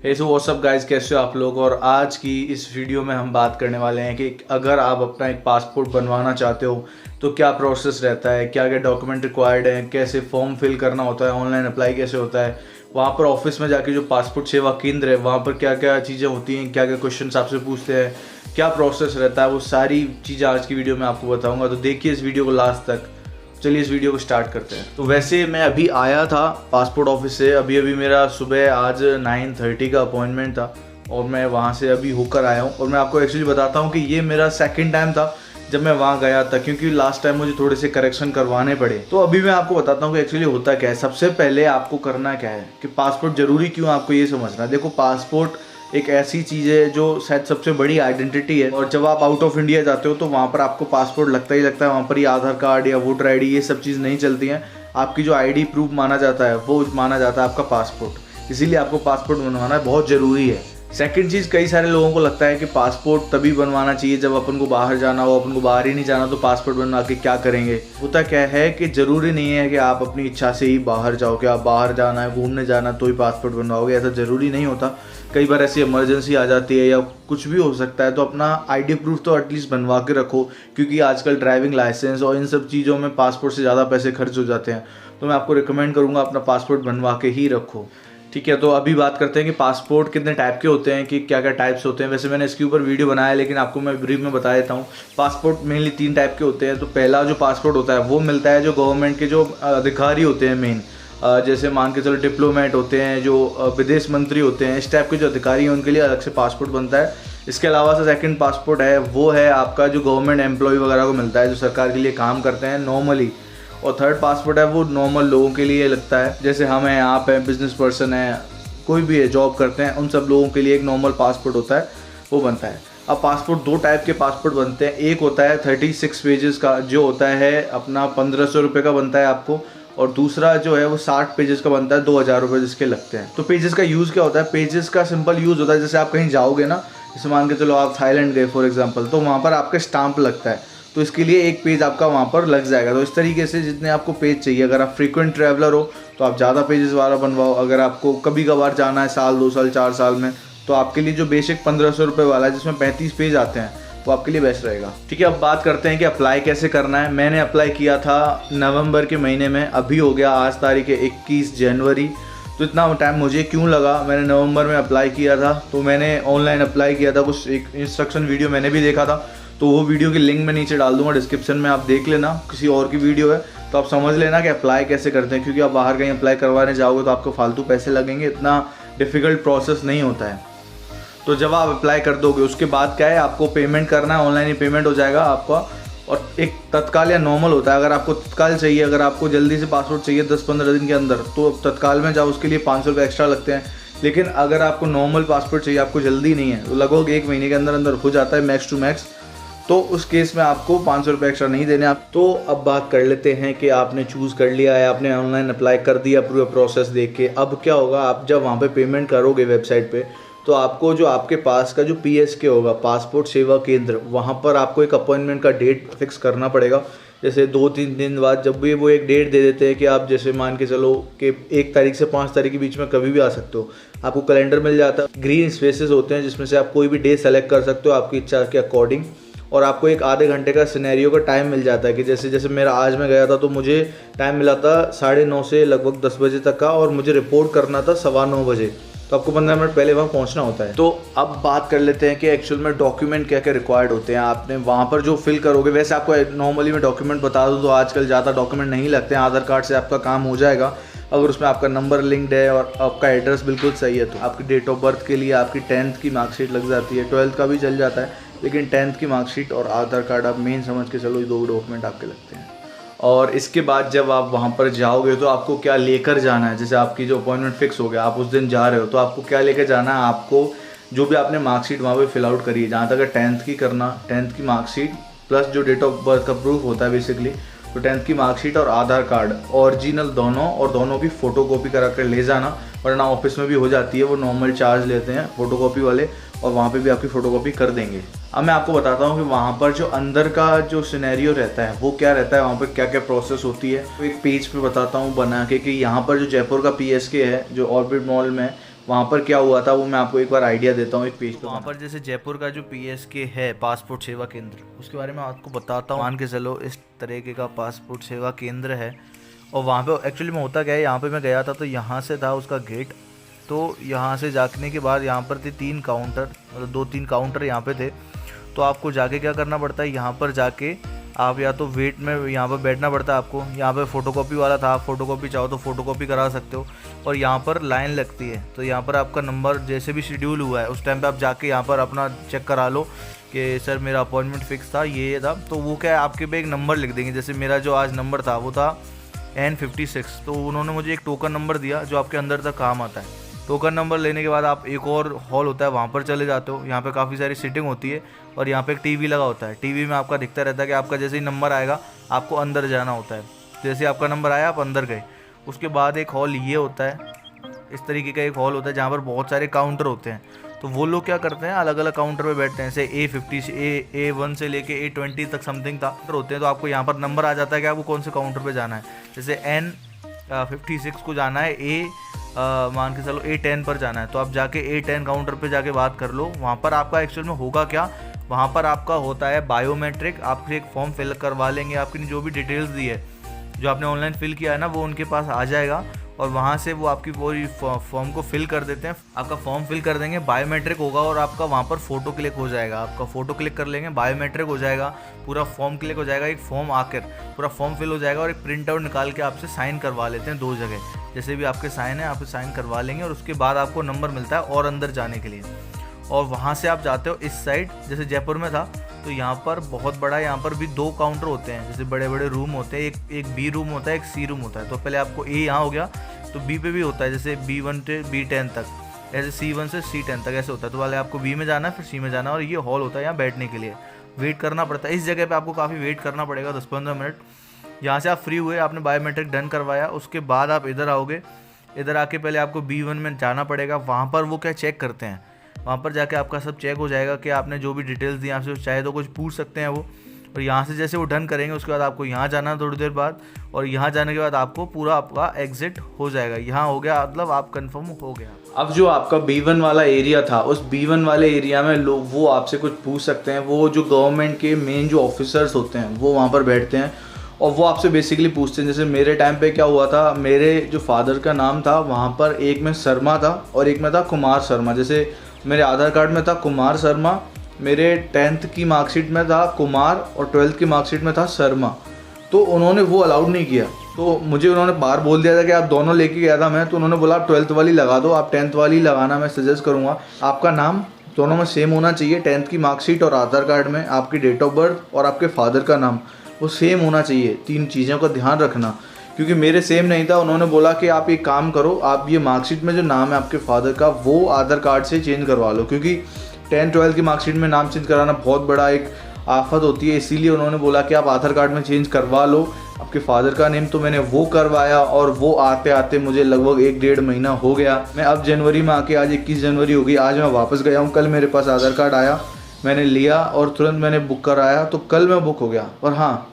हे so what's up guys, कैसे हो आप लोग। और आज की इस वीडियो में हम बात करने वाले हैं कि अगर आप अपना एक पासपोर्ट बनवाना चाहते हो तो क्या प्रोसेस रहता है, क्या क्या डॉक्यूमेंट रिक्वायर्ड है, कैसे फॉर्म फिल करना होता है, ऑनलाइन अप्लाई कैसे होता है, वहाँ पर ऑफिस में जाके जो पासपोर्ट सेवा केंद्र है वहाँ पर क्या क्या चीज़ें होती हैं, क्या क्या क्वेश्चन आपसे पूछते हैं, क्या प्रोसेस रहता है, वो सारी चीज़ें आज की वीडियो में आपको बताऊँगा। तो देखिए इस वीडियो को लास्ट तक। चलिए इस वीडियो को स्टार्ट करते हैं। तो वैसे मैं अभी आया था पासपोर्ट ऑफिस से, अभी मेरा सुबह आज 9:30 का अपॉइंटमेंट था और मैं वहाँ से अभी होकर आया हूँ। और मैं आपको एक्चुअली बताता हूँ कि ये मेरा सेकंड टाइम था जब मैं वहाँ गया था, क्योंकि लास्ट टाइम मुझे थोड़े से करेक्शन करवाने पड़े। तो अभी मैं आपको बताता हूँ कि एक्चुअली होता क्या है। सबसे पहले आपको करना क्या है कि पासपोर्ट जरूरी क्यों, आपको ये समझना है। देखो, पासपोर्ट एक ऐसी चीज़ है जो शायद सबसे बड़ी आइडेंटिटी है, और जब आप आउट ऑफ इंडिया जाते हो तो वहाँ पर आपको पासपोर्ट लगता ही लगता है। वहाँ पर ये आधार कार्ड या वोटर आईडी ये सब चीज़ नहीं चलती हैं। आपकी जो आईडी प्रूफ माना जाता है वो माना जाता है आपका पासपोर्ट। इसीलिए आपको पासपोर्ट बनवाना बहुत ज़रूरी है। सेकंड चीज़, कई सारे लोगों को लगता है कि पासपोर्ट तभी बनवाना चाहिए जब अपन को बाहर जाना हो, अपन को बाहर ही नहीं जाना तो पासपोर्ट बनवा के क्या करेंगे। होता क्या है कि ज़रूरी नहीं है कि आप अपनी इच्छा से ही बाहर जाओ, कि आप बाहर जाना है, घूमने जाना तो ही पासपोर्ट बनवाओगे, ऐसा ज़रूरी नहीं होता। कई बार ऐसी इमरजेंसी आ जाती है या कुछ भी हो सकता है, तो अपना आईडी प्रूफ तो एटलीस्ट बनवा के रखो, क्योंकि आजकल ड्राइविंग लाइसेंस और इन सब चीज़ों में पासपोर्ट से ज़्यादा पैसे खर्च हो जाते हैं। तो मैं आपको रिकमेंड करूँगा अपना पासपोर्ट बनवा के ही रखो। ठीक है, तो अभी बात करते हैं कि पासपोर्ट कितने टाइप के होते हैं, कि क्या क्या टाइप्स होते हैं। वैसे मैंने इसके ऊपर वीडियो बनाया है, लेकिन आपको मैं ब्रीफ में बता देता हूँ। पासपोर्ट मेनली 3 टाइप के होते हैं। तो पहला जो पासपोर्ट होता है वो मिलता है जो गवर्नमेंट के जो अधिकारी होते हैं मेन, जैसे मान के चलो डिप्लोमेट होते हैं, जो विदेश मंत्री होते हैं, इस टाइप के जो अधिकारी हैं उनके लिए अलग से पासपोर्ट बनता है। इसके अलावा से सेकंड पासपोर्ट है वो है आपका जो गवर्नमेंट एम्प्लॉय वगैरह को मिलता है, जो सरकार के लिए काम करते हैं नॉर्मली। और थर्ड पासपोर्ट है वो नॉर्मल लोगों के लिए लगता है, जैसे हम हैं, आप हैं, बिजनेस पर्सन है, कोई भी है, जॉब करते हैं, उन सब लोगों के लिए एक नॉर्मल पासपोर्ट होता है, वो बनता है। अब पासपोर्ट 2 टाइप के पासपोर्ट बनते हैं। एक होता है 36 पेजेस का, जो होता है अपना 1500 रुपये का बनता है आपको, और दूसरा जो है वो 60 पेजेस का बनता है, 2000 रुपये जिसके लगते हैं। तो पेजेस का यूज़ क्या होता है? पेजेस का सिंपल यूज़ होता है, जैसे आप कहीं जाओगे ना, जैसे मान के चलो आप थाईलैंड गए फॉर एग्जांपल, तो वहाँ पर आपका स्टाम्प लगता है, तो इसके लिए एक पेज आपका वहाँ पर लग जाएगा। तो इस तरीके से जितने आपको पेज चाहिए, अगर आप फ्रीक्वेंट ट्रैवलर हो तो आप ज़्यादा पेजेस वाला बनवाओ, अगर आपको कभी कभार जाना है साल 2 साल 4 साल में, तो आपके लिए जो बेसिक 1500 रुपये वाला है जिसमें 35 पेज आते हैं वो आपके लिए बेस्ट रहेगा। ठीक है, अब बात करते हैं कि अप्लाई कैसे करना है। मैंने अप्लाई किया था नवंबर के महीने में, अभी हो गया आज तारीख है 21 जनवरी। तो इतना टाइम मुझे क्यों लगा? मैंने नवंबर में अप्लाई किया था, तो मैंने ऑनलाइन अप्लाई किया था, कुछ एक इंस्ट्रक्शन वीडियो मैंने भी देखा था, तो वो वीडियो की लिंक मैं नीचे डाल दूंगा डिस्क्रिप्शन में, आप देख लेना। किसी और की वीडियो है तो आप समझ लेना कि अप्लाई कैसे करते हैं, क्योंकि आप बाहर कहीं अप्लाई करवाने जाओगे तो आपको फालतू पैसे लगेंगे, इतना डिफ़िकल्ट प्रोसेस नहीं होता है। तो जब आप अप्लाई कर दोगे उसके बाद क्या है, आपको पेमेंट करना है, ऑनलाइन ही पेमेंट हो जाएगा आपका। और एक तत्काल या नॉर्मल होता है। अगर आपको तत्काल चाहिए, अगर आपको जल्दी से पासपोर्ट चाहिए 10-15 दिन के अंदर, तो तत्काल में जाओ, उसके लिए 500 रुपये एक्स्ट्रा लगते हैं। लेकिन अगर आपको नॉर्मल पासपोर्ट चाहिए, आपको जल्दी नहीं है, तो लगभग 1 महीने के अंदर अंदर हो जाता है मैक्स टू मैक्स, तो उस केस में आपको 500 रुपये एक्स्ट्रा नहीं देने आप। तो अब बात कर लेते हैं कि आपने चूज़ कर लिया है, आपने ऑनलाइन अप्लाई कर दिया पूरा प्रोसेस देख के। अब क्या होगा, आप जब वहाँ पे पेमेंट करोगे वेबसाइट पे, तो आपको जो आपके पास का जो PSK होगा, पासपोर्ट सेवा केंद्र, वहाँ पर आपको एक अपॉइंटमेंट का डेट फिक्स करना पड़ेगा। जैसे 2-3 दिन बाद जब भी वो एक डेट दे देते हैं कि आप जैसे मान के चलो कि 1 तारीख से 5 तारीख के बीच में कभी भी आ सकते हो, आपको कैलेंडर मिल जाता है। ग्रीन स्पेसेस होते हैं जिसमें से आप कोई भी डे सेलेक्ट कर सकते हो आपकी इच्छा के अकॉर्डिंग, और आपको एक आधे घंटे का सिनेरियो का टाइम मिल जाता है। कि जैसे मेरा आज मैं गया था तो मुझे टाइम मिला था 9:30 से लगभग 10 बजे तक का, और मुझे रिपोर्ट करना था 9:15 बजे, तो आपको 15 मिनट पहले वहाँ पहुँचना होता है। तो अब बात कर लेते हैं कि एक्चुअल में डॉक्यूमेंट क्या क्या रिक्वायर्ड होते हैं। आपने वहाँ पर जो फिल करोगे, वैसे आपको नॉर्मली मैं डॉक्यूमेंट बता दूँ तो आजकल ज़्यादा डॉक्यूमेंट नहीं लगते हैं, आधार कार्ड से आपका काम हो जाएगा अगर उसमें आपका नंबर लिंक्ड है और आपका एड्रेस बिल्कुल सही है। तो आपकी डेट ऑफ बर्थ के लिए आपकी 10th की मार्कशीट लग जाती है, 12th का भी चल जाता है, लेकिन 10th की मार्कशीट और आधार कार्ड आप मेन समझ के चलो, ये 2 डॉक्यूमेंट आपके लगते हैं। और इसके बाद जब आप वहाँ पर जाओगे तो आपको क्या लेकर जाना है। जैसे आपकी जो अपॉइंटमेंट फिक्स हो गया, आप उस दिन जा रहे हो, तो आपको क्या लेकर जाना है। आपको जो भी आपने मार्कशीट वहाँ पे फिल आउट करी है, जहाँ तक 10th की करना, 10th की मार्कशीट प्लस जो डेट ऑफ बर्थ का प्रूफ होता है बेसिकली, तो 10th की मार्कशीट और आधार कार्ड ओरिजिनल दोनों, और दोनों की फ़ोटोकॉपी करा कर ले जाना, वरना ऑफिस में भी हो जाती है, वो नॉर्मल चार्ज लेते हैं फ़ोटोकॉपी वाले, और वहाँ पे भी आपकी फ़ोटोकॉपी कर देंगे। अब मैं आपको बताता हूँ कि वहाँ पर जो अंदर का जो सिनेरियो रहता है वो क्या रहता है, वहाँ पर क्या क्या प्रोसेस होती है। तो एक पेज पे बताता हूँ बना के कि यहाँ पर जो जयपुर का PSK है जो ऑर्बिट मॉल में, वहाँ पर क्या हुआ था वो मैं आपको एक बार आइडिया देता हूँ एक पेज पे। वहाँ पर जैसे जयपुर का जो PSK है, पासपोर्ट सेवा केंद्र, उसके बारे में आपको बताता हूँ। मान के चलो इस तरीके का पासपोर्ट सेवा केंद्र है, और वहाँ पे एक्चुअली में होता क्या है, यहाँ पे मैं गया था तो यहाँ से था उसका गेट। तो यहाँ से जाने के बाद यहाँ पर थे 3 काउंटर, मतलब 2-3 काउंटर यहाँ पे थे। तो आपको जाके क्या करना पड़ता है, यहाँ पर जाके आप या तो वेट में यहाँ पर बैठना पड़ता है आपको। यहाँ पे फ़ोटोकॉपी वाला था, आप फ़ोटोकॉपी चाहो तो फ़ोटोकॉपी करा सकते हो, और यहाँ पर लाइन लगती है। तो यहाँ पर आपका नंबर जैसे भी शेड्यूल हुआ है उस टाइम पे आप जाके यहाँ पर अपना चेक करा लो कि सर मेरा अपॉइंटमेंट फिक्स था, ये था। तो वो क्या है, आपके पे एक नंबर लिख देंगे। जैसे मेरा जो आज नंबर था वो था N56, तो उन्होंने मुझे एक टोकन नंबर दिया जो आपके अंदर तक काम आता है। टोकन नंबर लेने के बाद आप एक और हॉल होता है वहाँ पर चले जाते हो। यहाँ पे काफ़ी सारी सीटिंग होती है, और यहाँ पे एक टीवी लगा होता है। टीवी में आपका दिखता रहता है कि आपका जैसे ही नंबर आएगा आपको अंदर जाना होता है। जैसे आपका नंबर आया आप अंदर गए। उसके बाद एक हॉल ये होता है, इस तरीके का एक हॉल होता है जहाँ पर बहुत सारे काउंटर होते हैं। तो वो लोग क्या करते हैं, अलग अलग काउंटर पे बैठते हैं। जैसे A50 से A1 से लेके A20 तक समथिंग काउंटर होते हैं। तो आपको यहाँ पर नंबर आ जाता है कि आपको कौन से काउंटर पे जाना है। जैसे N56 को जाना है, मान के चलो A10 पर जाना है, तो आप जाके A10 काउंटर पे जाके बात कर लो। वहाँ पर आपका एक्चुअल में होगा क्या, वहाँ पर आपका होता है बायोमेट्रिक। आपसे एक फॉर्म फिल करवा लेंगे, आपकी जो भी डिटेल्स दी है, जो आपने ऑनलाइन फिल किया है ना, वो उनके पास आ जाएगा, और वहाँ से वो आपकी पूरी फॉर्म को फिल कर देते हैं। आपका फॉर्म फिल कर देंगे, बायोमेट्रिक होगा, और आपका वहाँ पर फ़ोटो क्लिक हो जाएगा। आपका फ़ोटो क्लिक कर लेंगे, बायोमेट्रिक हो जाएगा, पूरा फॉर्म क्लिक हो जाएगा, एक फॉर्म आकर पूरा फॉर्म फिल हो जाएगा, और एक प्रिंट आउट निकाल के आपसे साइन करवा लेते हैं 2 जगह। जैसे भी आपके साइन है आप साइन करवा लेंगे, और उसके बाद आपको नंबर मिलता है और अंदर जाने के लिए। और वहाँ से आप जाते हो इस साइड, जैसे जयपुर में था तो यहाँ पर बहुत बड़ा, यहाँ पर भी 2 काउंटर होते हैं। जैसे बड़े बड़े रूम होते हैं, एक B रूम होता है, एक C रूम होता है। तो पहले आपको A यहाँ हो गया, तो B पे भी होता है, जैसे B1 से B10 तक, ऐसे C1 से C10 तक ऐसे होता है। तो पहले आपको B में जाना है, फिर C में जाना है, और ये हॉल होता है यहाँ बैठने के लिए। वेट करना पड़ता है इस जगह पे, आपको काफ़ी वेट करना पड़ेगा, 10-15 मिनट। यहाँ से आप फ्री हुए, आपने बायोमेट्रिक डन करवाया, उसके बाद आप इधर आओगे। इधर आके पहले आपको B1 में जाना पड़ेगा। वहाँ पर वो क्या चेक करते हैं, वहाँ पर जाके आपका सब चेक हो जाएगा कि आपने जो भी डिटेल्स दी, आपसे चाहे तो कुछ पूछ सकते हैं वो। और यहाँ से जैसे वो डन करेंगे उसके बाद आपको यहाँ जाना है थोड़ी देर बाद, और यहाँ जाने के बाद आपको पूरा आपका एग्जिट हो जाएगा। यहाँ हो गया, मतलब आप कंफर्म हो गया। अब जो आपका B1 वाला एरिया था, उस B1 वाले एरिया में लोग वो आपसे कुछ पूछ सकते हैं। वो जो गवर्नमेंट के मेन जो ऑफिसर्स होते हैं वो वहाँ पर बैठते हैं, और वो आपसे बेसिकली पूछते हैं। जैसे मेरे टाइम पे क्या हुआ था, मेरे जो फादर का नाम था वहाँ पर एक में शर्मा था और एक में था कुमार शर्मा। जैसे मेरे आधार कार्ड में था कुमार शर्मा, मेरे 10th की मार्कशीट में था कुमार, और 12th की मार्कशीट में था शर्मा। तो उन्होंने वो अलाउड नहीं किया, तो मुझे उन्होंने बाहर बोल दिया था कि आप दोनों लेके गया था मैं, तो उन्होंने बोला आप 12th वाली लगा दो, आप 10th वाली लगाना मैं सजेस्ट करूँगा। आपका नाम दोनों में सेम होना चाहिए, 10th की मार्कशीट और आधार कार्ड में आपकी डेट ऑफ बर्थ और आपके फादर का नाम वो सेम होना चाहिए। 3 चीज़ों का ध्यान रखना, क्योंकि मेरे सेम नहीं था। उन्होंने बोला कि आप एक काम करो, आप ये मार्कशीट में जो नाम है आपके फादर का वो आधार कार्ड से चेंज करवा लो, क्योंकि 10-12 की मार्कशीट में नाम चेंज कराना बहुत बड़ा एक आफत होती है। इसीलिए उन्होंने बोला कि आप आधार कार्ड में चेंज करवा लो आपके फादर का नेम। तो मैंने वो करवाया, और वो आते आते मुझे लगभग 1-1.5 महीना हो गया। मैं अब जनवरी में आके, आज 21 जनवरी हो गई, आज मैं वापस गया हूँ। कल मेरे पास आधार कार्ड आया, मैंने लिया और तुरंत मैंने बुक कराया, तो कल मैं बुक हो गया। और हाँ,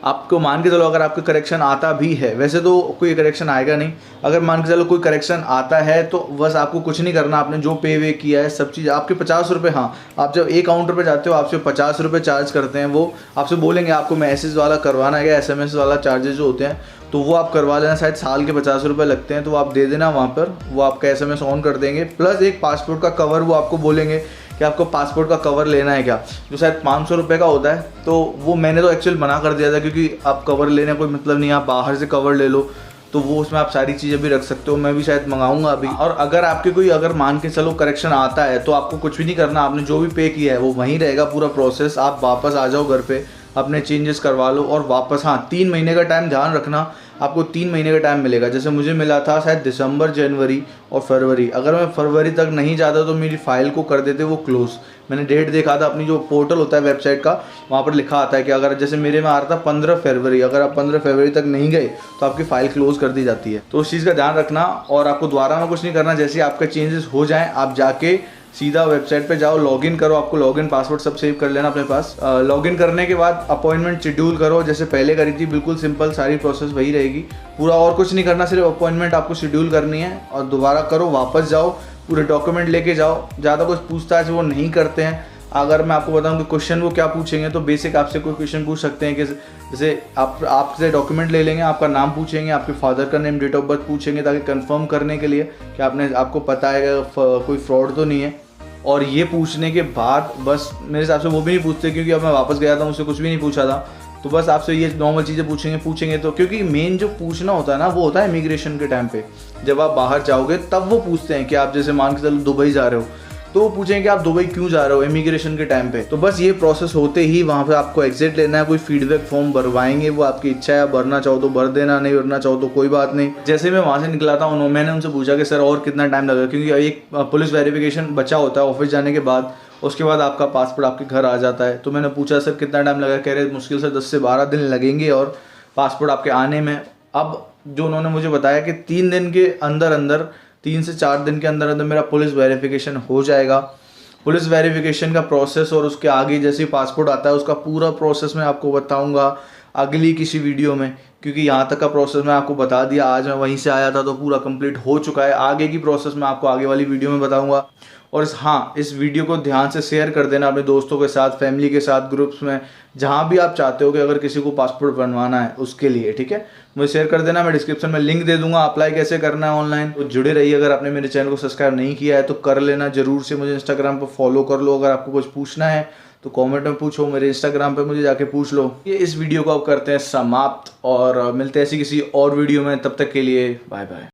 आपको मान के चलो अगर आपका करेक्शन आता भी है, वैसे तो कोई करेक्शन आएगा नहीं, अगर मान के चलो कोई करेक्शन आता है तो बस आपको कुछ नहीं करना, आपने जो पे वे किया है सब चीज़ आपके 50 रुपये। हाँ, आप जब एक काउंटर पे जाते हो आपसे 50 रुपये चार्ज करते हैं। वो आपसे बोलेंगे आपको मैसेज वाला करवाना है या SMS वाला चार्जेस जो होते हैं, तो वो आप करवा लेना। शायद साल के 50 रुपये लगते हैं, तो वो आप दे देना वहाँ पर, वो आपका SMS ऑन कर देंगे। प्लस एक पासपोर्ट का कवर वो आपको बोलेंगे कि आपको पासपोर्ट का कवर लेना है क्या, जो शायद 500 रुपये का होता है। तो वो मैंने तो एक्चुअल मना कर दिया था, क्योंकि आप कवर लेने कोई मतलब नहीं, आप बाहर से कवर ले लो, तो वो उसमें आप सारी चीज़ें भी रख सकते हो। मैं भी शायद मंगाऊंगा अभी। और अगर आपके कोई, अगर मान के चलो करेक्शन आता है, तो आपको कुछ भी नहीं करना, आपने जो भी पे किया है वो वहीं रहेगा पूरा प्रोसेस। आप वापस आ जाओ घर पे, अपने चेंजेस करवा लो और वापस। हाँ, 3 महीने का टाइम ध्यान रखना, आपको 3 महीने का टाइम मिलेगा। जैसे मुझे मिला था शायद दिसंबर, जनवरी और फरवरी। अगर मैं फरवरी तक नहीं जाता तो मेरी फ़ाइल को कर देते वो क्लोज़। मैंने डेट देखा था, अपनी जो पोर्टल होता है वेबसाइट का, वहाँ पर लिखा आता है कि अगर जैसे मेरे में आ रहा था 15 फरवरी, अगर आप 15 फरवरी तक नहीं गए तो आपकी फ़ाइल क्लोज़ कर दी जाती है। तो उस चीज़ का ध्यान रखना, और आपको दोबारा में कुछ नहीं करना। जैसे आपके चेंजेस हो जाएँ आप जाके सीधा वेबसाइट पे जाओ, लॉगिन करो, आपको लॉगिन पासवर्ड सब सेव कर लेना अपने पास। लॉगिन करने के बाद अपॉइंटमेंट शेड्यूल करो जैसे पहले करी थी, बिल्कुल सिंपल, सारी प्रोसेस वही रहेगी, पूरा और कुछ नहीं करना, सिर्फ अपॉइंटमेंट आपको शेड्यूल करनी है और दोबारा करो, वापस जाओ, पूरे डॉक्यूमेंट लेके जाओ। ज़्यादा कुछ पूछताछ वो नहीं करते हैं। अगर मैं आपको बताऊं कि क्वेश्चन वो क्या पूछेंगे, तो बेसिक आपसे कोई क्वेश्चन पूछ सकते हैं कि जैसे आपसे डॉक्यूमेंट ले लेंगे, आपका नाम पूछेंगे, आपके फादर का नेम, डेट ऑफ बर्थ पूछेंगे, ताकि कंफर्म करने के लिए कि आपको पता है कोई फ्रॉड तो नहीं है। और ये पूछने के बाद बस मेरे हिसाब से वो भी नहीं पूछते, क्योंकि अब मैं वापस गया था, मुझसे कुछ भी नहीं पूछा था। तो बस आपसे ये नॉर्मल चीज़ें पूछेंगे तो, क्योंकि मेन जो पूछना होता है ना वो होता है इमिग्रेशन के टाइम पे, जब आप बाहर जाओगे तब वो पूछते हैं कि आप जैसे मान के चलो दुबई जा रहे हो, तो वो पूछेंगे कि आप दुबई क्यों जा रहे हो इमिग्रेशन के टाइम पे। तो बस ये प्रोसेस होते ही वहाँ पे आपको एग्जिट लेना है, कोई फीडबैक फॉर्म भरवाएंगे, वो आपकी इच्छा है, भरना चाहो तो भर देना, नहीं भरना चाहो तो कोई बात नहीं। जैसे मैं वहाँ से निकला था मैंने उनसे पूछा कि सर और कितना टाइम लगेगा, क्योंकि एक पुलिस वेरिफिकेशन बचा होता है ऑफिस जाने के बाद, उसके बाद आपका पासपोर्ट आपके घर आ जाता है। तो मैंने पूछा सर कितना टाइम लगा, कह रहे मुश्किल से 10 से 12 दिन लगेंगे और पासपोर्ट आपके आने में। अब जो उन्होंने मुझे बताया कि 3 दिन के अंदर अंदर, 3 से 4 दिन के अंदर अंदर मेरा पुलिस वेरिफिकेशन हो जाएगा। पुलिस वेरिफिकेशन का प्रोसेस और उसके आगे जैसे पासपोर्ट आता है उसका पूरा प्रोसेस मैं आपको बताऊंगा अगली किसी वीडियो में, क्योंकि यहाँ तक का प्रोसेस मैं आपको बता दिया, आज मैं वहीं से आया था तो पूरा कंप्लीट हो चुका है। आगे की प्रोसेस मैं आपको आगे वाली वीडियो में बताऊंगा। और इस वीडियो को ध्यान से शेयर कर देना अपने दोस्तों के साथ, फैमिली के साथ, ग्रुप्स में, जहाँ भी आप चाहते हो कि अगर किसी को पासपोर्ट बनवाना है उसके लिए, ठीक है, मुझे शेयर कर देना। मैं डिस्क्रिप्शन में लिंक दे दूंगा, अप्लाई कैसे करना है ऑनलाइन। तो जुड़े रहिए, अगर आपने मेरे चैनल को सब्सक्राइब नहीं किया है तो कर लेना जरूर से, मुझे इंस्टाग्राम पर फॉलो कर लो। अगर आपको कुछ पूछना है तो कमेंट में पूछो, मेरे इंस्टाग्राम पे मुझे जाके पूछ लो। ये इस वीडियो को अब करते हैं समाप्त और मिलते हैं ऐसी किसी और वीडियो में, तब तक के लिए बाय बाय।